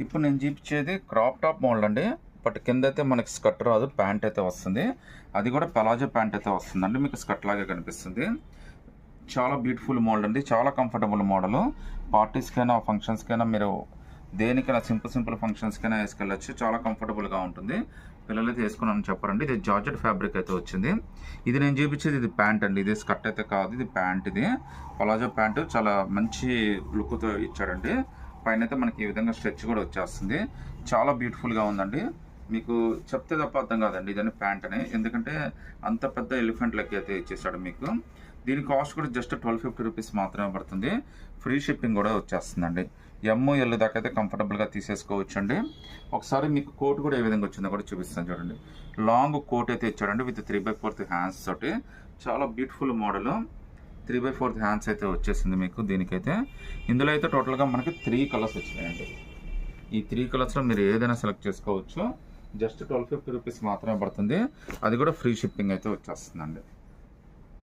ఇప్పుడు నేను చూపించేది క్రాప్ టాప్ మోడల్ అండి. బట్ కింద అయితే మనకి స్కర్ట్ రాదు, ప్యాంట్ అయితే వస్తుంది. అది కూడా పలాజో ప్యాంట్ అయితే వస్తుందండి, మీకు స్కర్ట్ లాగే కనిపిస్తుంది. చాలా బ్యూటిఫుల్ మోడల్ అండి, చాలా కంఫర్టబుల్ మోడల్. పార్టీస్కైనా ఫంక్షన్స్కైనా మీరు దేనికైనా సింపుల్ ఫంక్షన్స్కైనా వేసుకెళ్ళచ్చు. చాలా కంఫర్టబుల్గా ఉంటుంది. పిల్లలు అయితే వేసుకున్నాను చెప్పారండి. ఇది జార్జెట్ ఫ్యాబ్రిక్ అయితే వచ్చింది. ఇది నేను చూపించేది ఇది ప్యాంట్ అండి, ఇది స్కర్ట్ అయితే కాదు, ఇది ప్యాంట్. ఇది పలాజో ప్యాంట్ చాలా మంచి లుక్తో ఇచ్చాడండి. పైన అయితే మనకి ఈ విధంగా స్ట్రెచ్ కూడా వచ్చేస్తుంది. చాలా బ్యూటిఫుల్గా ఉందండి. మీకు చెప్తే తప్ప అర్థం కాదండి ఇదని ప్యాంట్ అని, ఎందుకంటే అంత పెద్ద ఎలిఫెంట్ లెక్క అయితే ఇచ్చేసాడు మీకు. దీని కాస్ట్ కూడా జస్ట్ 1250 రూపీస్ మాత్రమే పడుతుంది. ఫ్రీ షిప్పింగ్ కూడా వచ్చేస్తుందండి. ఎల్ దాకా అయితే కంఫర్టబుల్గా తీసేసుకోవచ్చు అండి. ఒకసారి మీకు కోట్ కూడా ఏ విధంగా వచ్చిందో కూడా చూపిస్తాను చూడండి. లాంగ్ కోట్ అయితే ఇచ్చాడండి విత్ 3/4 హ్యాండ్స్ తోటి. చాలా బ్యూటిఫుల్ మోడల్. 3/4 హ్యాండ్స్ అయితే వచ్చేసింది మీకు దీనికైతే. ఇందులో అయితే టోటల్గా మనకి 3 కలర్స్ వచ్చినాయండి. ఈ 3 కలర్స్లో మీరు ఏదైనా సెలెక్ట్ చేసుకోవచ్చు. జస్ట్ 1250 రూపీస్ మాత్రమే పడుతుంది. అది కూడా ఫ్రీ షిప్పింగ్ అయితే వచ్చేస్తుందండి.